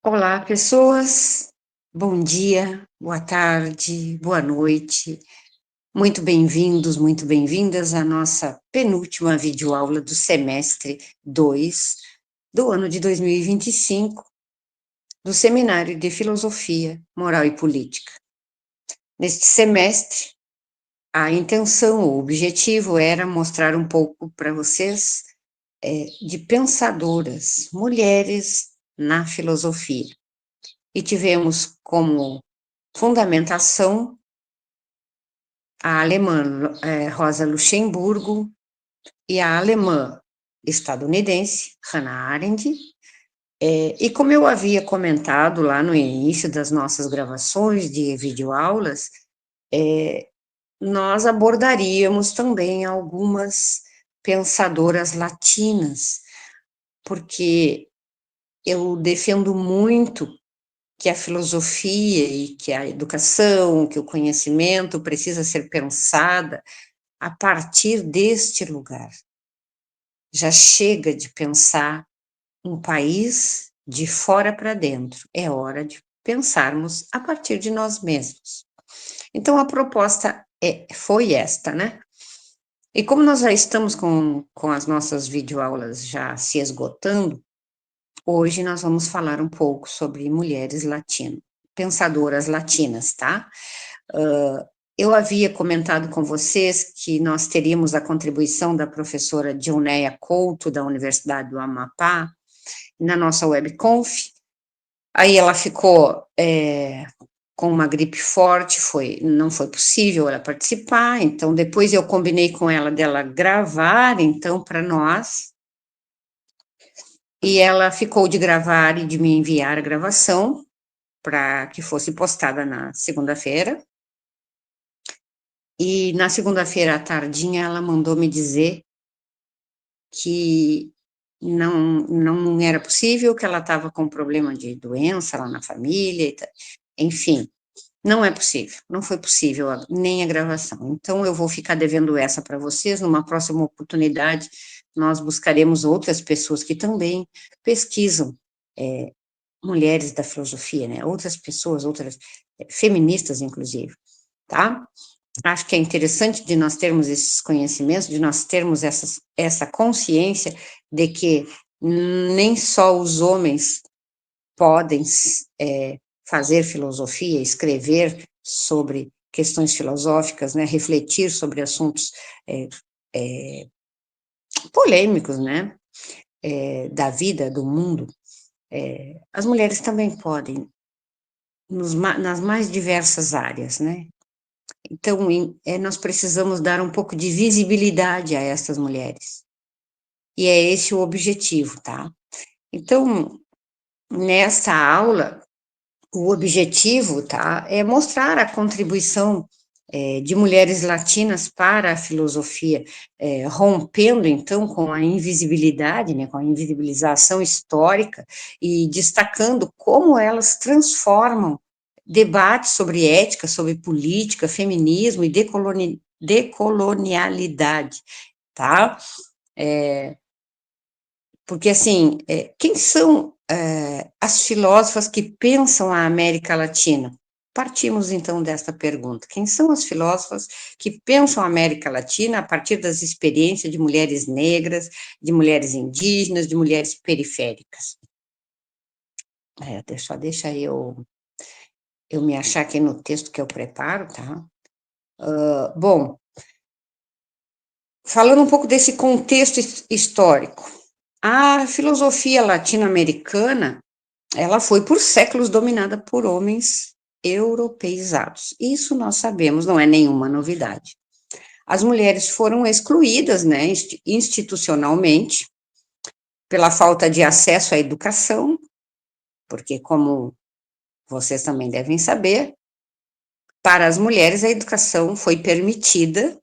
Olá, pessoas. Bom dia, boa tarde, boa noite. Muito bem-vindos, muito bem-vindas à nossa penúltima videoaula do semestre 2 do ano de 2025, do Seminário de Filosofia, Moral e Política. Neste semestre, a intenção, o objetivo era mostrar um pouco para vocês de pensadoras, mulheres na filosofia. E tivemos como fundamentação a alemã Rosa Luxemburgo e a alemã estadunidense Hannah Arendt. E como eu havia comentado lá no início das nossas gravações de videoaulas, nós abordaríamos também algumas pensadoras latinas, porque eu defendo muito que a filosofia e que a educação, que o conhecimento precisa ser pensada a partir deste lugar. Já chega de pensar um país de fora para dentro, é hora de pensarmos a partir de nós mesmos. Então, a proposta foi esta, né? E como nós já estamos com as nossas videoaulas já se esgotando, hoje nós vamos falar um pouco sobre mulheres latinas, pensadoras latinas, tá? Eu havia comentado com vocês que nós teríamos a contribuição da professora Dionéia Couto, da Universidade do Amapá, na nossa webconf. Aí ela ficou com uma gripe forte, não foi possível ela participar, então depois eu combinei com ela dela gravar, então, para nós, e ela ficou de gravar e de me enviar a gravação para que fosse postada na segunda-feira. E na segunda-feira à tardinha ela mandou me dizer que não era possível, que ela estava com problema de doença lá na família, enfim, não é possível, não foi possível nem a gravação. Então eu vou ficar devendo essa para vocês, numa próxima oportunidade nós buscaremos outras pessoas que também pesquisam mulheres da filosofia, né, outras pessoas, outras feministas inclusive, tá? Acho que é interessante de nós termos esses conhecimentos, de nós termos essa consciência de que nem só os homens podem fazer filosofia, escrever sobre questões filosóficas, né, refletir sobre assuntos é, é, polêmicos, né, da vida, do mundo. As mulheres também podem, nas mais diversas áreas, né. Então, nós precisamos dar um pouco de visibilidade a essas mulheres. E é esse o objetivo, tá? Então, nessa aula, o objetivo, tá, é mostrar a contribuição de mulheres latinas para a filosofia, rompendo, então, com a invisibilidade, né, com a invisibilização histórica e destacando como elas transformam debates sobre ética, sobre política, feminismo e decolonialidade, tá? Porque, assim, quem são as filósofas que pensam a América Latina? Partimos, então, desta pergunta. Quem são as filósofas que pensam a América Latina a partir das experiências de mulheres negras, de mulheres indígenas, de mulheres periféricas? Só deixa eu me achar aqui no texto que eu preparo, tá? Bom, falando um pouco desse contexto histórico, a filosofia latino-americana, ela foi por séculos dominada por homens europeizados. Isso nós sabemos, não é nenhuma novidade. As mulheres foram excluídas, né, institucionalmente, pela falta de acesso à educação, porque, como vocês também devem saber, para as mulheres a educação foi permitida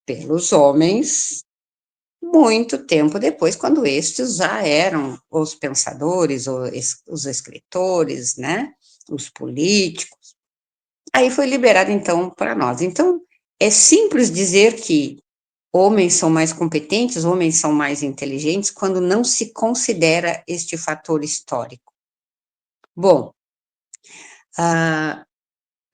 pelos homens muito tempo depois, quando estes já eram os pensadores, os escritores, né, os políticos. Aí foi liberado, então, para nós. Então, é simples dizer que homens são mais competentes, homens são mais inteligentes, quando não se considera este fator histórico. Bom,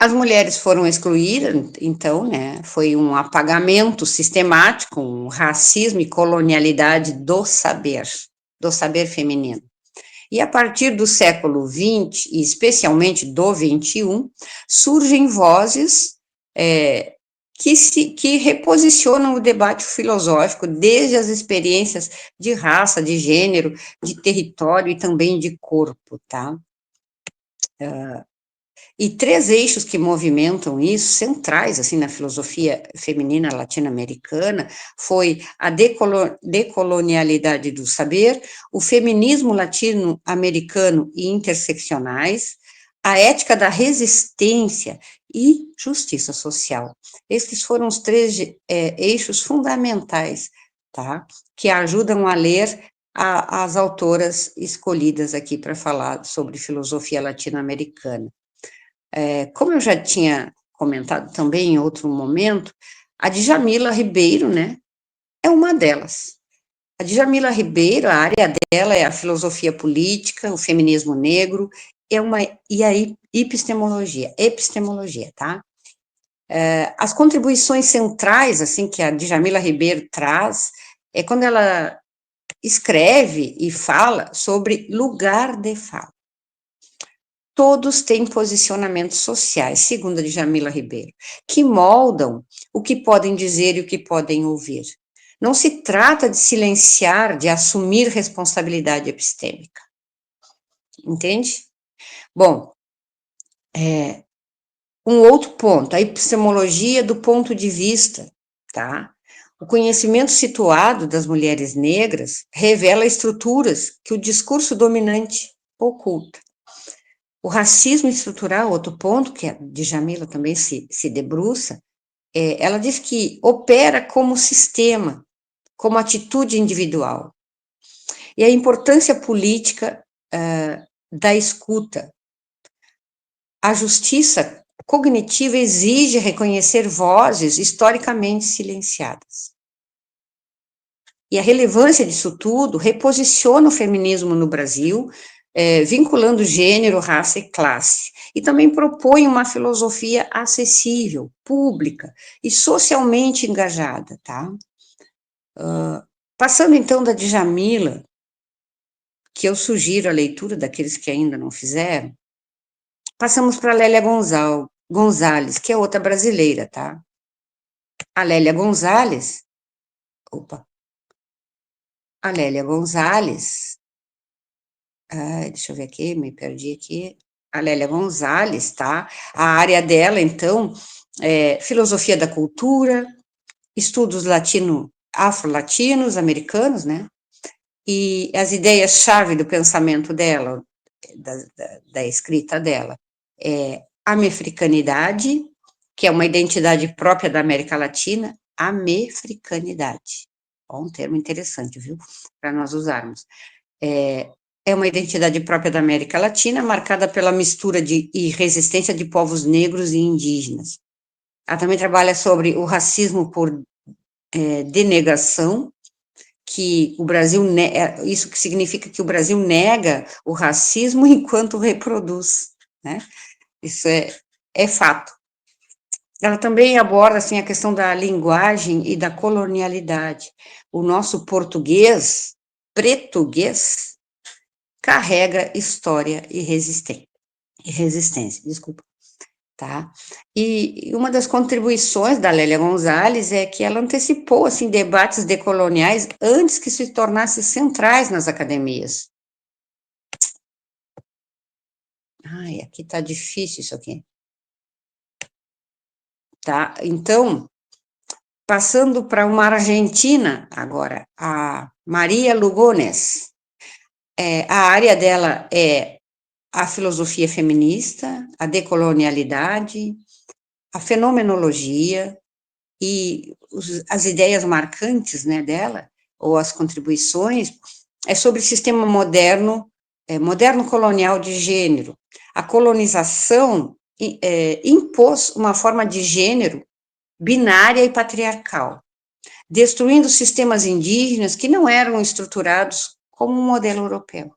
as mulheres foram excluídas, então, né, foi um apagamento sistemático, um racismo e colonialidade do saber feminino. E a partir do século XX, e especialmente do XXI, surgem vozes que reposicionam o debate filosófico desde as experiências de raça, de gênero, de território e também de corpo, tá? E três eixos que movimentam isso, centrais, assim, na filosofia feminina latino-americana, foi a decolonialidade do saber, o feminismo latino-americano e interseccionais, a ética da resistência e justiça social. Esses foram os três eixos fundamentais, tá? Que ajudam a ler as autoras escolhidas aqui para falar sobre filosofia latino-americana. Como eu já tinha comentado também em outro momento, a Djamila Ribeiro, né, é uma delas. A Djamila Ribeiro, a área dela é a filosofia política, o feminismo negro, e a epistemologia, tá? As contribuições centrais, assim, que a Djamila Ribeiro traz, é quando ela escreve e fala sobre lugar de fala. Todos têm posicionamentos sociais, segundo a Djamila Ribeiro, que moldam o que podem dizer e o que podem ouvir. Não se trata de silenciar, de assumir responsabilidade epistêmica. Entende? Bom, um outro ponto, a epistemologia do ponto de vista, tá? O conhecimento situado das mulheres negras revela estruturas que o discurso dominante oculta. O racismo estrutural, outro ponto que a Djamila também se debruça, ela diz que opera como sistema, como atitude individual. E a importância política da escuta. A justiça cognitiva exige reconhecer vozes historicamente silenciadas. E a relevância disso tudo reposiciona o feminismo no Brasil, vinculando gênero, raça e classe. E também propõe uma filosofia acessível, pública e socialmente engajada, tá? Passando então da Djamila, que eu sugiro a leitura daqueles que ainda não fizeram, passamos para a Lélia Gonzalez, que é outra brasileira, tá? A Lélia Gonzalez, opa, a Lélia Gonzalez, deixa eu ver aqui, me perdi aqui, a Lélia Gonzalez, tá? A área dela, então, é filosofia da cultura, estudos afro-latinos, americanos, né? E as ideias-chave do pensamento dela, da escrita dela, é a mefricanidade, que é uma identidade própria da América Latina, a mefricanidade. Ó, um termo interessante, viu? Para nós usarmos. É uma identidade própria da América Latina, marcada pela mistura e resistência de povos negros e indígenas. Ela também trabalha sobre o racismo por denegação, que o Brasil, isso que significa que o Brasil nega o racismo enquanto reproduz, né? Isso é fato. Ela também aborda, assim, a questão da linguagem e da colonialidade. O nosso português, carrega história e resistência, desculpa, tá? E uma das contribuições da Lélia Gonzalez é que ela antecipou, assim, debates decoloniais antes que se tornassem centrais nas academias. Ai, aqui tá difícil isso aqui. Tá? Então, passando para uma argentina agora, a Maria Lugones. A área dela é a filosofia feminista, a decolonialidade, a fenomenologia e as ideias marcantes, né, dela, ou as contribuições, é sobre o sistema moderno colonial de gênero. A colonização impôs uma forma de gênero binária e patriarcal, destruindo sistemas indígenas que não eram estruturados como um modelo europeu.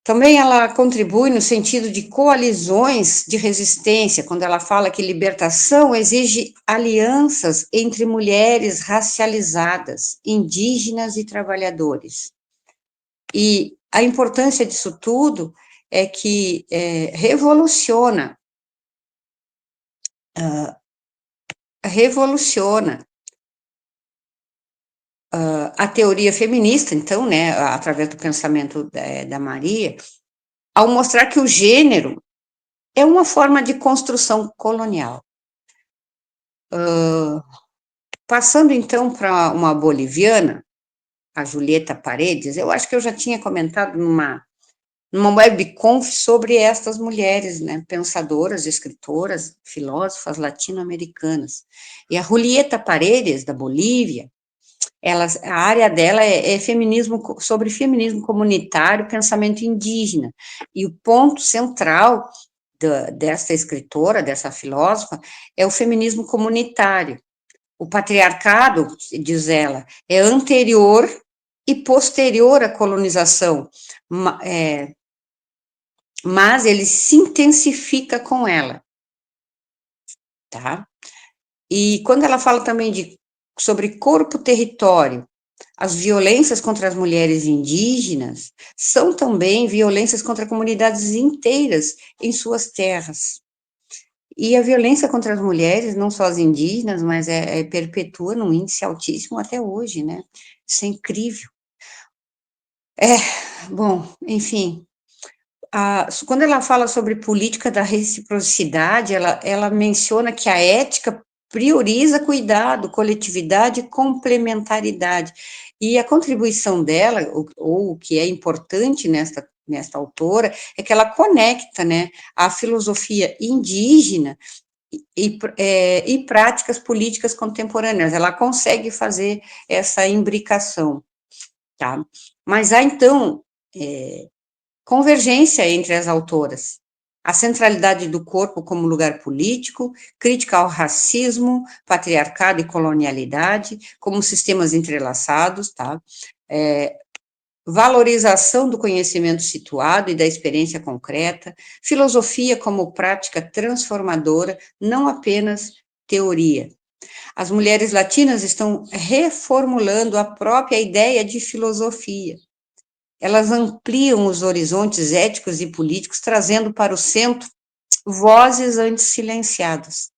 Também ela contribui no sentido de coalizões de resistência, quando ela fala que libertação exige alianças entre mulheres racializadas, indígenas e trabalhadores. E a importância disso tudo é que revoluciona a teoria feminista, então, né, através do pensamento da Maria, ao mostrar que o gênero é uma forma de construção colonial. Passando então para uma boliviana, a Julieta Paredes, eu acho que eu já tinha comentado numa webconf sobre estas mulheres, né, pensadoras, escritoras, filósofas latino-americanas. E a Julieta Paredes, da Bolívia, a área dela é feminismo, sobre feminismo comunitário, pensamento indígena. E o ponto central dessa escritora, dessa filósofa, é o feminismo comunitário. O patriarcado, diz ela, é anterior e posterior à colonização, mas ele se intensifica com ela, tá? E quando ela fala também sobre corpo-território, as violências contra as mulheres indígenas são também violências contra comunidades inteiras em suas terras. E a violência contra as mulheres, não só as indígenas, mas perpetua num índice altíssimo até hoje, né? Isso é incrível. Bom, enfim, quando ela fala sobre política da reciprocidade, ela menciona que a ética prioriza cuidado, coletividade e complementaridade. E a contribuição dela, ou o que é importante nesta autora, é que ela conecta, né, a filosofia indígena e práticas políticas contemporâneas. Ela consegue fazer essa imbricação, tá? Mas há, então, convergência entre as autoras. A centralidade do corpo como lugar político, crítica ao racismo, patriarcado e colonialidade, como sistemas entrelaçados, tá? Valorização do conhecimento situado e da experiência concreta, filosofia como prática transformadora, não apenas teoria. As mulheres latinas estão reformulando a própria ideia de filosofia. Elas ampliam os horizontes éticos e políticos, trazendo para o centro vozes antes silenciadas.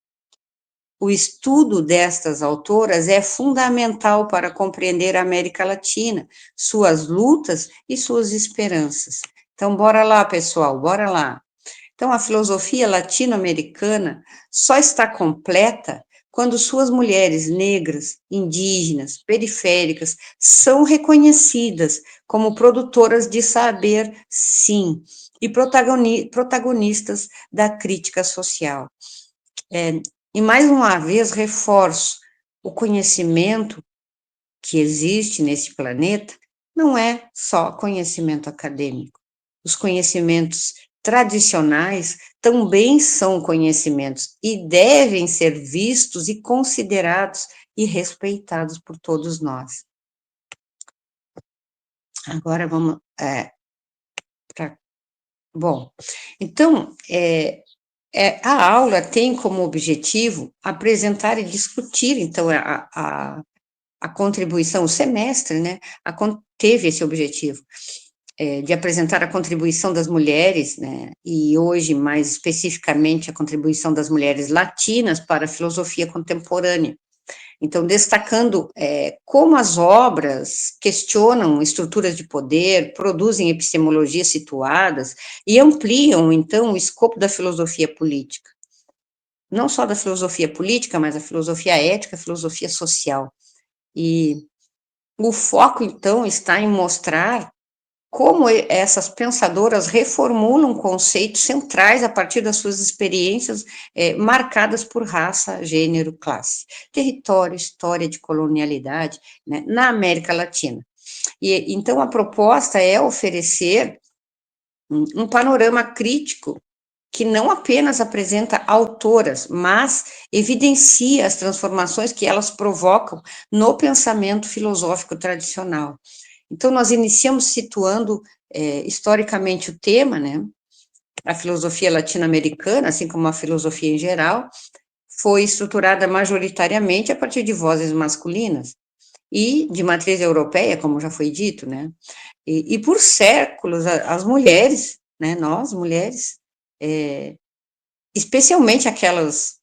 O estudo destas autoras é fundamental para compreender a América Latina, suas lutas e suas esperanças. Então, bora lá, pessoal, bora lá. Então, a filosofia latino-americana só está completa quando suas mulheres negras, indígenas, periféricas são reconhecidas como produtoras de saber, sim, e protagonistas da crítica social. E mais uma vez reforço, o conhecimento que existe nesse planeta não é só conhecimento acadêmico. Os conhecimentos tradicionais também são conhecimentos e devem ser vistos e considerados e respeitados por todos nós. Agora vamos para. Bom, então, a aula tem como objetivo apresentar e discutir, então, a contribuição, o semestre, né, teve esse objetivo, de apresentar a contribuição das mulheres, né, e hoje, mais especificamente, a contribuição das mulheres latinas para a filosofia contemporânea. Então, destacando como as obras questionam estruturas de poder, produzem epistemologias situadas e ampliam, então, o escopo da filosofia política. Não só da filosofia política, mas a filosofia ética, a filosofia social. E o foco, então, está em mostrar como essas pensadoras reformulam conceitos centrais a partir das suas experiências marcadas por raça, gênero, classe, território, história de colonialidade, né, na América Latina. E então a proposta é oferecer um panorama crítico que não apenas apresenta autoras, mas evidencia as transformações que elas provocam no pensamento filosófico tradicional. Então, nós iniciamos situando historicamente o tema, né, a filosofia latino-americana, assim como a filosofia em geral, foi estruturada majoritariamente a partir de vozes masculinas e de matriz europeia, como já foi dito, né, e por séculos as mulheres, né, nós mulheres, especialmente aquelas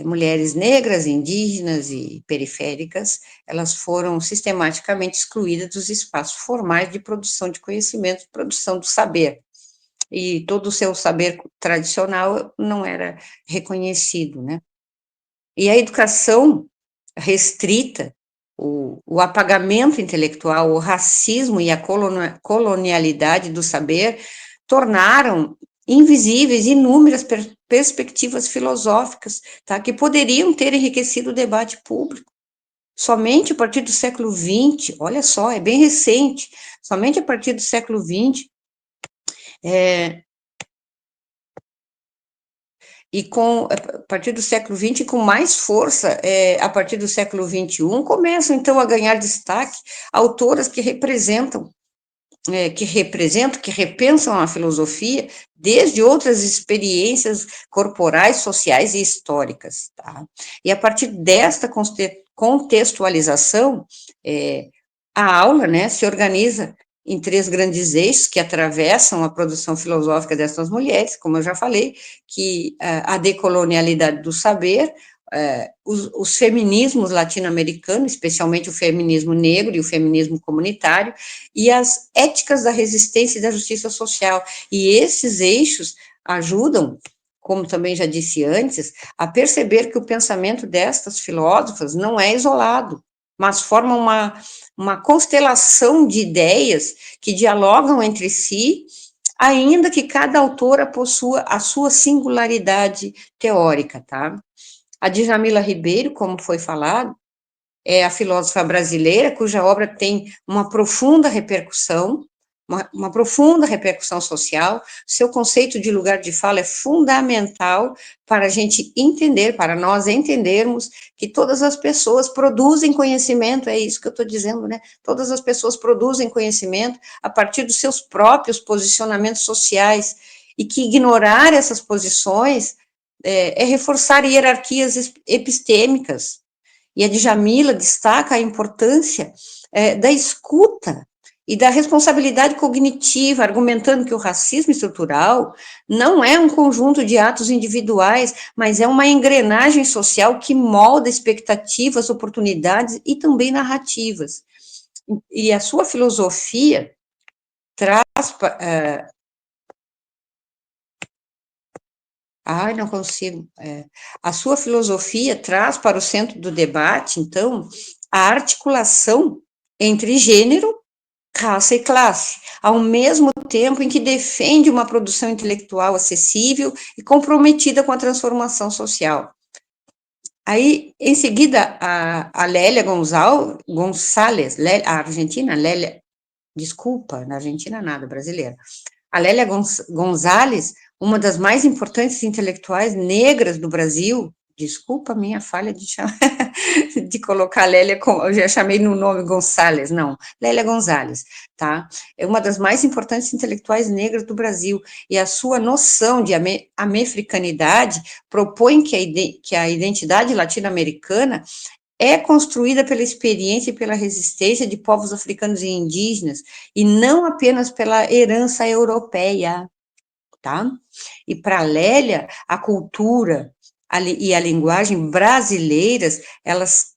mulheres negras, indígenas e periféricas, elas foram sistematicamente excluídas dos espaços formais de produção de conhecimento, produção do saber, e todo o seu saber tradicional não era reconhecido, né? E a educação restrita, o apagamento intelectual, o racismo e a colonialidade do saber tornaram invisíveis inúmeras perspectivas filosóficas, tá, que poderiam ter enriquecido o debate público. Somente a partir do século XX, olha só, é bem recente, somente a partir do século XX, é, e a partir do século XX, com mais força, a partir do século XXI, começam então a ganhar destaque autoras que repensam a filosofia desde outras experiências corporais, sociais e históricas, tá? E a partir desta contextualização, a aula, né, se organiza em três grandes eixos que atravessam a produção filosófica dessas mulheres, como eu já falei, que a decolonialidade do saber, os feminismos latino-americanos, especialmente o feminismo negro e o feminismo comunitário, e as éticas da resistência e da justiça social. E esses eixos ajudam, como também já disse antes, a perceber que o pensamento destas filósofas não é isolado, mas forma uma constelação de ideias que dialogam entre si, ainda que cada autora possua a sua singularidade teórica, tá? A Djamila Ribeiro, como foi falado, é a filósofa brasileira cuja obra tem uma profunda repercussão social. Seu conceito de lugar de fala é fundamental para a gente entender, para nós entendermos que todas as pessoas produzem conhecimento, é isso que eu estou dizendo, né? Todas as pessoas produzem conhecimento a partir dos seus próprios posicionamentos sociais, e que ignorar essas posições reforçar hierarquias epistêmicas. E a Djamila destaca a importância da escuta e da responsabilidade cognitiva, argumentando que o racismo estrutural não é um conjunto de atos individuais, mas é uma engrenagem social que molda expectativas, oportunidades e também narrativas. E a sua filosofia traz. Ai, não consigo. A sua filosofia traz para o centro do debate, então, a articulação entre gênero, raça e classe, ao mesmo tempo em que defende uma produção intelectual acessível e comprometida com a transformação social. Aí, em seguida, a Lélia Gonzalez, a argentina, Lélia, desculpa, na Argentina nada, brasileira. A Lélia Gonzalez, uma das mais importantes intelectuais negras do Brasil, desculpa a minha falha de colocar a Lélia, eu já chamei no nome Gonçalves, não, Lélia Gonzalez, tá? É uma das mais importantes intelectuais negras do Brasil, e a sua noção de americanidade propõe que a identidade latino-americana é construída pela experiência e pela resistência de povos africanos e indígenas, e não apenas pela herança europeia, tá? E para Lélia, a cultura e a linguagem brasileiras, elas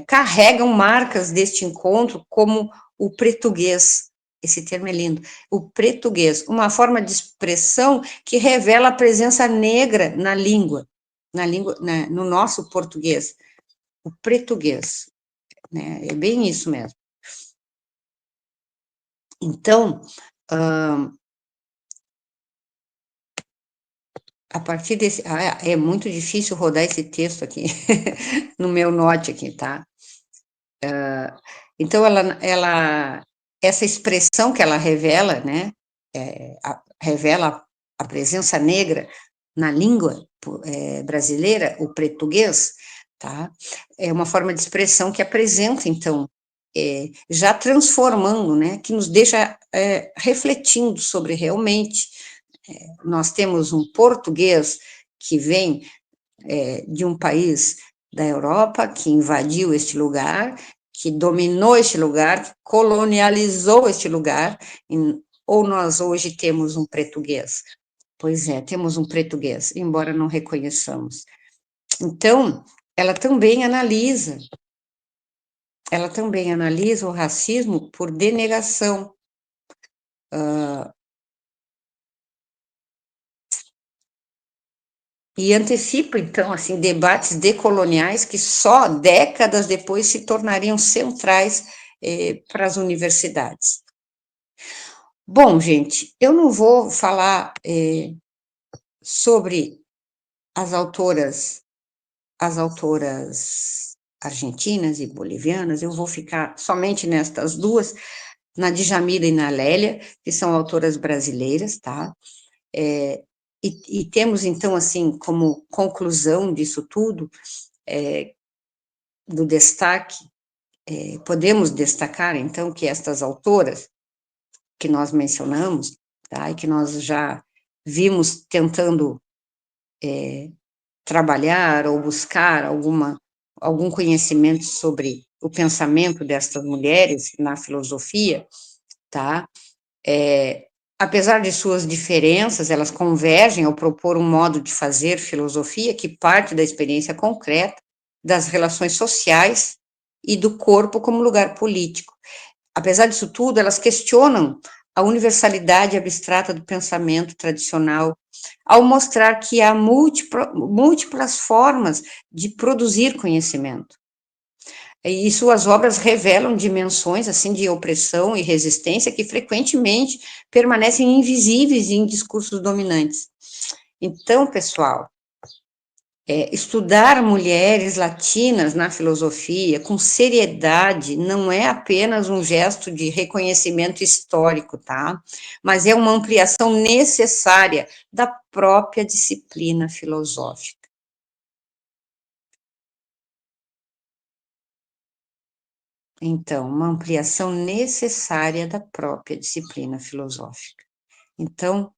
carregam marcas deste encontro, como o português, esse termo é lindo, o português, uma forma de expressão que revela a presença negra no nosso português, o português, né? É bem isso mesmo. Então, a partir desse. É muito difícil rodar esse texto aqui, no meu note aqui, tá? Então, essa expressão que ela revela, né? Revela a presença negra na língua brasileira, o português, tá? É uma forma de expressão que apresenta, então, já transformando, né, que nos deixa refletindo sobre realmente, nós temos um português que vem de um país da Europa, que invadiu este lugar, que dominou este lugar, que colonializou este lugar, ou nós hoje temos um português? Pois é, temos um português, embora não reconheçamos. Então, ela também analisa o racismo por denegação. E antecipa, então, assim, debates decoloniais que só décadas depois se tornariam centrais para as universidades. Bom, gente, eu não vou falar sobre as autoras, as autoras argentinas e bolivianas, eu vou ficar somente nestas duas, na Djamila e na Lélia, que são autoras brasileiras, tá? E temos, então, assim, como conclusão disso tudo, do destaque, podemos destacar, então, que estas autoras que nós mencionamos, tá, e que nós já vimos tentando trabalhar ou buscar algum conhecimento sobre o pensamento destas mulheres na filosofia, tá, apesar de suas diferenças, elas convergem ao propor um modo de fazer filosofia que parte da experiência concreta, das relações sociais e do corpo como lugar político. Apesar disso tudo, elas questionam a universalidade abstrata do pensamento tradicional, ao mostrar que há múltiplas formas de produzir conhecimento. E suas obras revelam dimensões assim de opressão e resistência que frequentemente permanecem invisíveis em discursos dominantes. Então, pessoal, estudar mulheres latinas na filosofia com seriedade não é apenas um gesto de reconhecimento histórico, tá? Mas é uma ampliação necessária da própria disciplina filosófica. Então, uma ampliação necessária da própria disciplina filosófica. Então,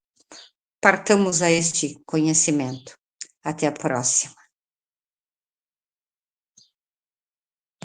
partamos a este conhecimento. Até a próxima.